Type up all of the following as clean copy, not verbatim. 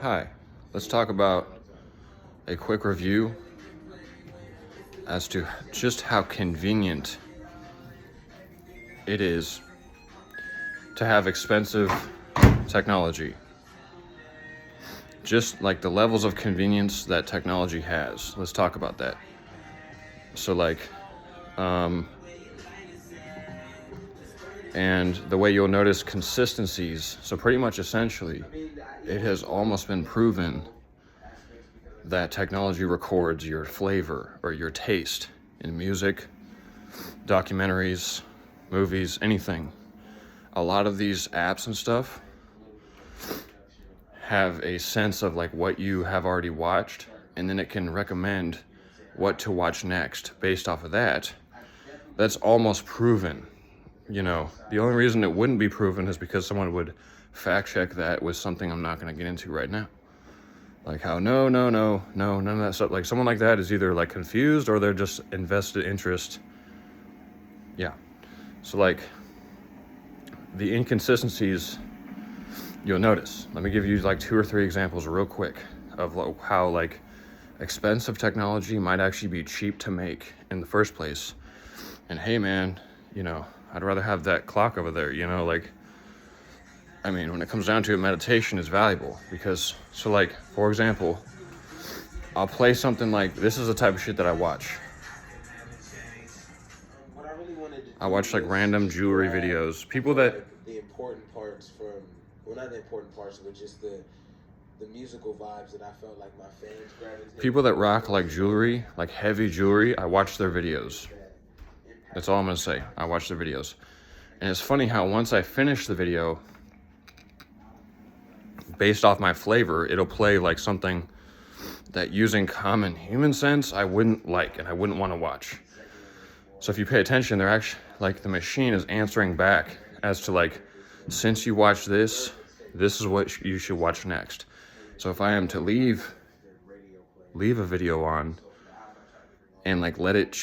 Hi, let's talk about a quick review as to just how convenient it is to have expensive technology. Just like the levels of convenience that technology has. Let's talk about that. So and the way you'll notice consistencies. So pretty much essentially, it has almost been proven that technology records your flavor or your taste in music, documentaries, movies, anything. A lot of these apps and stuff have a sense of like what you have already watched, and then it can recommend what to watch next based off of that. That's almost proven. The only reason it wouldn't be proven is because someone would fact check that with something I'm not going to get into right now. Like how no, none of that stuff. Like someone like that is either like confused or they're just invested interest. Yeah. So like the inconsistencies you'll notice. Let me give you like 2 or 3 examples real quick of how like expensive technology might actually be cheap to make in the first place. And hey man, I'd rather have that clock over there, when it comes down to it, meditation is valuable because, for example, I'll play something like, this is the type of shit that I watch. I watch like random jewelry videos. People that... The important parts from, well, not the important parts, but just the musical vibes that I felt like my fans gravitated. People that rock like jewelry, like heavy jewelry, I watch their videos. That's all I'm gonna say. I watch their videos. And it's funny how once I finish the video, based off my flavor, it'll play like something that using common human sense, I wouldn't like and I wouldn't want to watch. So if you pay attention, they're actually, like the machine is answering back as to like, since you watched this is what you should watch next. So if I am to leave a video on and like let it,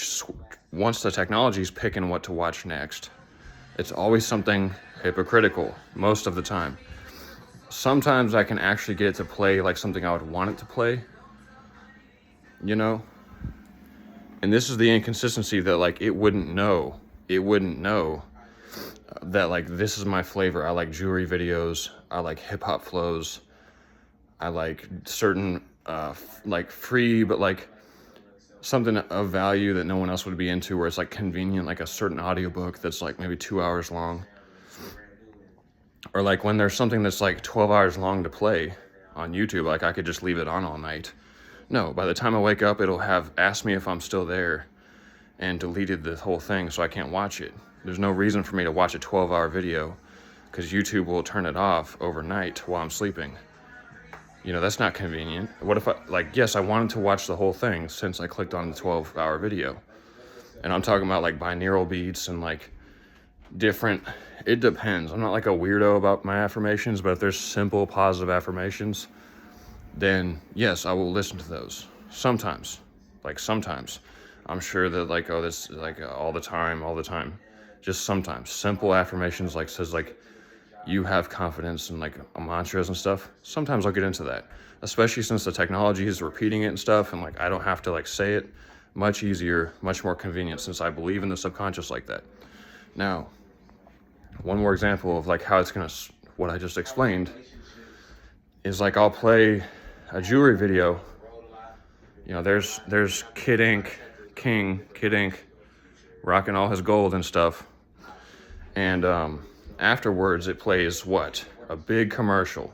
once the technology's picking what to watch next, it's always something hypocritical most of the time. Sometimes I can actually get it to play like something I would want it to play, And this is the inconsistency that like it wouldn't know that like this is my flavor. I like jewelry videos. I like hip hop flows. I like certain like free, but like something of value that no one else would be into, where it's like convenient, like a certain audiobook that's like maybe 2 hours long. Or like when there's something that's like 12 hours long to play on YouTube, like I could just leave it on all night. No, by the time I wake up, it'll have asked me if I'm still there and deleted the whole thing so I can't watch it. There's no reason for me to watch a 12-hour video because YouTube will turn it off overnight while I'm sleeping. That's not convenient. What if yes, I wanted to watch the whole thing since I clicked on the 12-hour video. And I'm talking about like binaural beats and like different, it depends. I'm not like a weirdo about my affirmations, but if there's simple positive affirmations, then yes, I will listen to those. Sometimes. I'm sure that like, oh, this is like all the time. Just sometimes. Simple affirmations like says like, you have confidence in like mantras and stuff. Sometimes I'll get into that, especially since the technology is repeating it and stuff, and like I don't have to like say it. Much easier, much more convenient, since I believe in the subconscious like that. Now, one more example of like how it's gonna, what I just explained is like I'll play a jewelry video. There's Kid Ink rocking all his gold and stuff, and afterwards it plays a big commercial.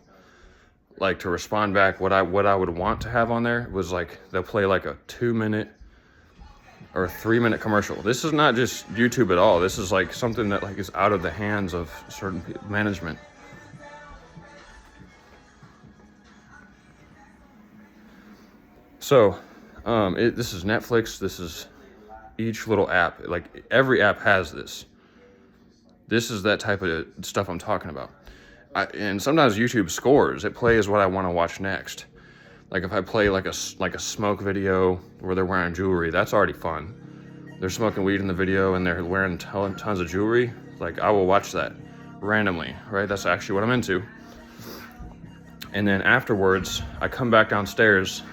Like to respond back, what I would want to have on there was like they'll play like a 2-minute or 3-minute commercial. This is not just YouTube at all. This is like something that like is out of the hands of certain management. So, this is Netflix. This is each little app. Like every app has this. This is that type of stuff I'm talking about. And sometimes YouTube scores. It plays what I want to watch next. Like if I play like a smoke video where they're wearing jewelry, that's already fun. They're smoking weed in the video and they're wearing tons of jewelry. Like I will watch that randomly, right? That's actually what I'm into. And then afterwards, I come back downstairs,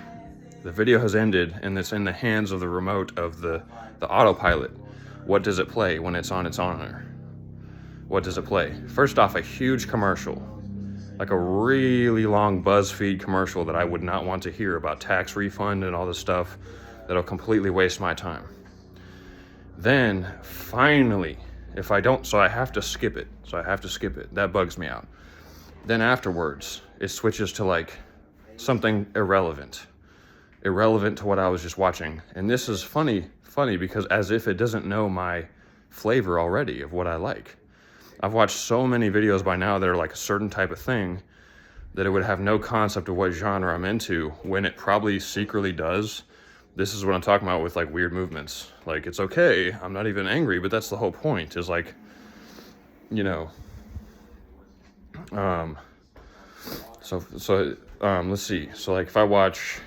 the video has ended, and it's in the hands of the remote of the autopilot. What does it play when it's on its honor? What does it play? First off, a huge commercial, like a really long BuzzFeed commercial that I would not want to hear about tax refund and all this stuff that'll completely waste my time. Then finally, if I don't, so I have to skip it. That bugs me out. Then afterwards, it switches to like something irrelevant to what I was just watching. And this is funny because as if it doesn't know my flavor already of what I like. I've watched so many videos by now that are like a certain type of thing that it would have no concept of what genre I'm into, when it probably secretly does. This is what I'm talking about with like weird movements. Like, it's okay, I'm not even angry, but that's the whole point, is like, you know, let's see. So like if I watch,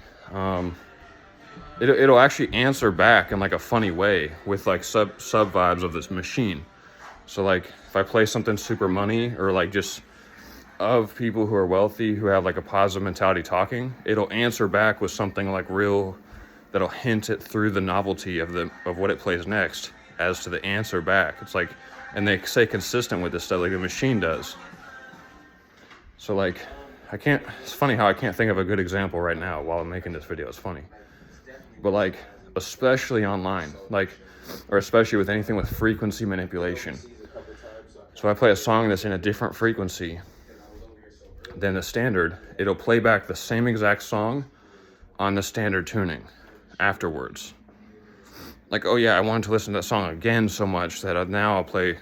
it'll actually answer back in like a funny way with like sub vibes of this machine. So like if I play something super money, or like just of people who are wealthy who have like a positive mentality talking, it'll answer back with something like real, that'll hint it through the novelty of what it plays next as to the answer back. It's like, and they stay consistent with this stuff like the machine does. So like, it's funny how I can't think of a good example right now while I'm making this video. It's funny. But like, especially online, like, or especially with anything with frequency manipulation. So I play a song that's in a different frequency than the standard, it'll play back the same exact song on the standard tuning afterwards. Like, oh yeah, I wanted to listen to that song again so much that now I'll play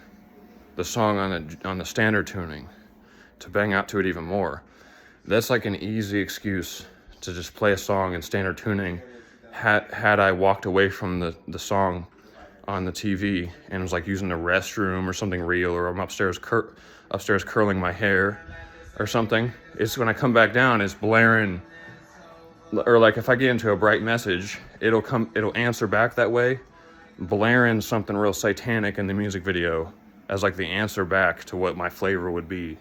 the song on the standard tuning to bang out to it even more. That's like an easy excuse to just play a song in standard tuning. Had I walked away from the song on the TV and was like using the restroom or something real, or I'm upstairs curling my hair or something, it's when I come back down, it's blaring. Or like if I get into a bright message, it'll answer back that way, blaring something real satanic in the music video as like the answer back to what my flavor would be.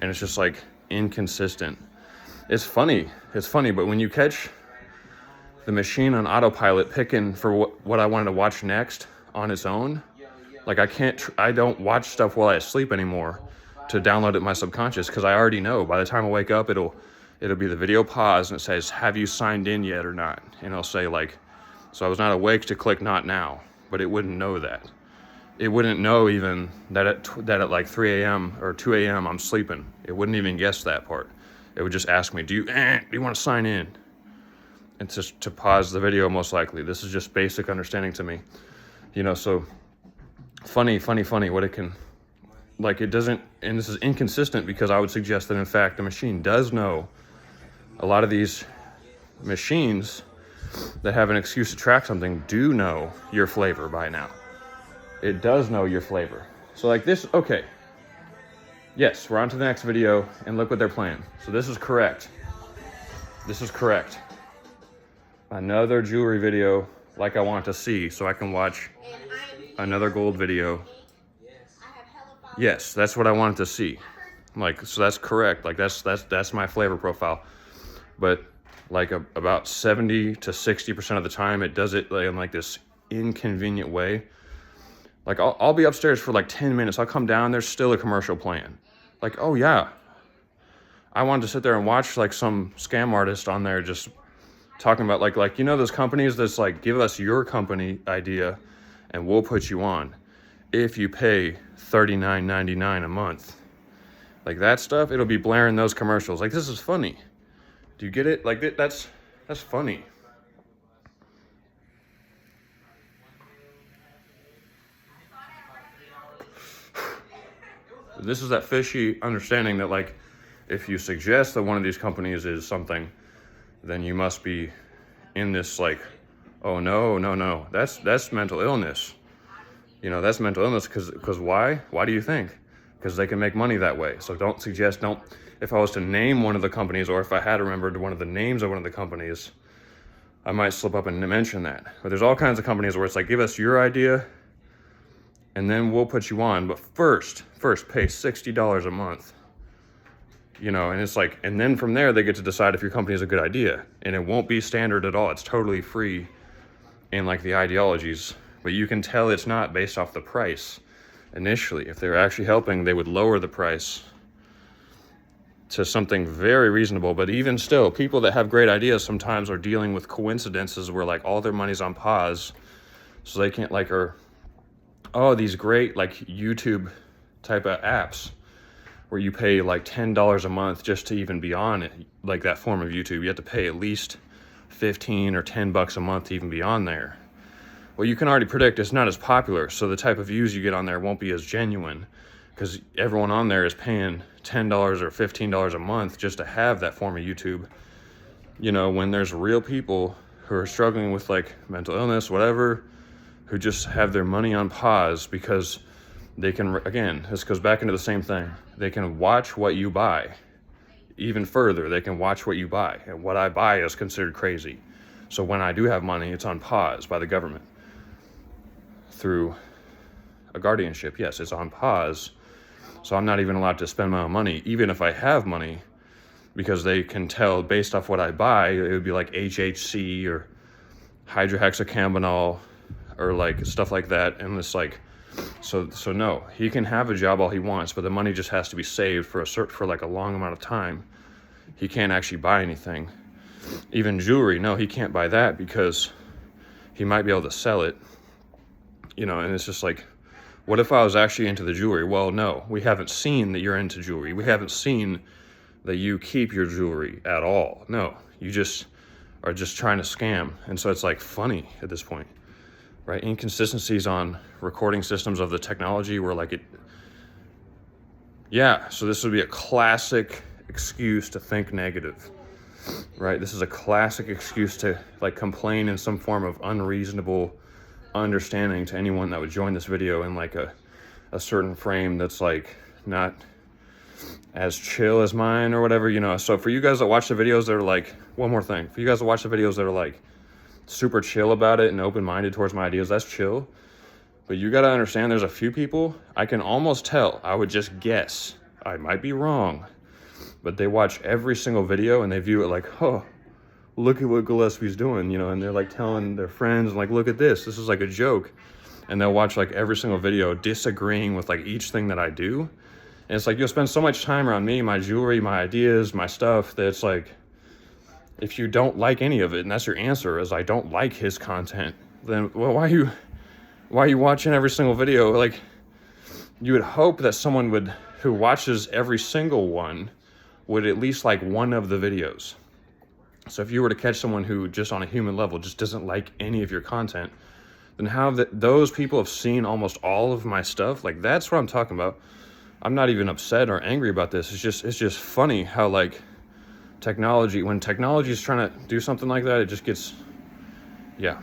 And it's just like inconsistent. It's funny, but when you catch the machine on autopilot picking for what I wanted to watch next on its own, like I don't watch stuff while I sleep anymore to download it in my subconscious, because I already know by the time I wake up, it'll be the video pause and it says, have you signed in yet or not? And it'll say like, so I was not awake to click not now, but it wouldn't know that. It wouldn't know even that at like 3 a.m. or 2 a.m. I'm sleeping. It wouldn't even guess that part. It would just ask me, do you want to sign in? And just to pause the video, most likely. This is just basic understanding to me. You know, so funny what it can, like it doesn't, and this is inconsistent because I would suggest that in fact the machine does know. A lot of these machines that have an excuse to track something do know your flavor by now. It does know your flavor. So like this, okay. Yes, we're on to the next video, and look what they're playing. So this is correct. Another jewelry video like I want to see, so I can watch another gold video. Yes, that's what I wanted to see. Like, so that's correct. Like that's my flavor profile. But like about 70 to 60% of the time, it does it like in like this inconvenient way. Like I'll be upstairs for like 10 minutes. I'll come down, there's still a commercial playing. Like, oh yeah, I wanted to sit there and watch like some scam artist on there just talking about like you know those companies that's like, give us your company idea and we'll put you on if you pay $39.99 a month. Like that stuff, it'll be blaring those commercials. Like, this is funny. Do you get it? Like that's funny. This is that fishy understanding that like, if you suggest that one of these companies is something, then you must be in this like, oh no, that's mental illness. You know, that's mental illness because why? Why do you think? Because they can make money that way. So if I was to name one of the companies, or if I had remembered one of the names of one of the companies, I might slip up and mention that. But there's all kinds of companies where it's like, give us your idea and then we'll put you on. But first pay $60 a month. And it's like, and then from there, they get to decide if your company is a good idea. And it won't be standard at all. It's totally free in like the ideologies, but you can tell it's not based off the price. Initially, if they're actually helping, they would lower the price to something very reasonable. But even still, people that have great ideas sometimes are dealing with coincidences where like all their money's on pause, so they can't like, or these great like YouTube type of apps where you pay like $10 a month just to even be on it, like that form of YouTube. You have to pay at least 15 or 10 bucks a month to even be on there. Well, you can already predict it's not as popular, so the type of views you get on there won't be as genuine, because everyone on there is paying $10 or $15 a month just to have that form of YouTube. When there's real people who are struggling with like mental illness, whatever, who just have their money on pause because they can, again, this goes back into the same thing. They can watch what you buy. Even further, they can watch what you buy. And what I buy is considered crazy. So when I do have money, it's on pause by the government. Through a guardianship, yes, it's on pause. So I'm not even allowed to spend my own money, even if I have money, because they can tell based off what I buy, it would be like HHC or hydrohexacannabinol or like stuff like that. And it's like, so no, he can have a job all he wants, but the money just has to be saved for like a long amount of time. He can't actually buy anything. Even jewelry, no, he can't buy that because he might be able to sell it. And it's just like, what if I was actually into the jewelry? Well, no, we haven't seen that you're into jewelry. We haven't seen that you keep your jewelry at all. No, you just are just trying to scam. And so it's like funny at this point, right? Inconsistencies on recording systems of the technology where like so this would be a classic excuse to think negative, right? This is a classic excuse to like complain in some form of unreasonable understanding to anyone that would join this video in like a certain frame that's like not as chill as mine or whatever. So for you guys that watch the videos that are like, one more thing, for you guys that watch the videos that are like super chill about it and open-minded towards my ideas, that's chill. But you got to understand, there's a few people I can almost tell, I would just guess, I might be wrong, but they watch every single video and they view it like, oh, look at what Gillespie's doing, and they're like telling their friends and like, look at this is like a joke. And they'll watch like every single video disagreeing with like each thing that I do. And it's like, you'll spend so much time around me, my jewelry, my ideas, my stuff, that it's like, if you don't like any of it, and that's your answer is I don't like his content, then well, why are you watching every single video? Like, you would hope that someone who watches every single one would at least like one of the videos. So if you were to catch someone who just on a human level just doesn't like any of your content, then how those people have seen almost all of my stuff, like that's what I'm talking about. I'm not even upset or angry about this. It's just funny how like when technology is trying to do something like that, it just gets, yeah.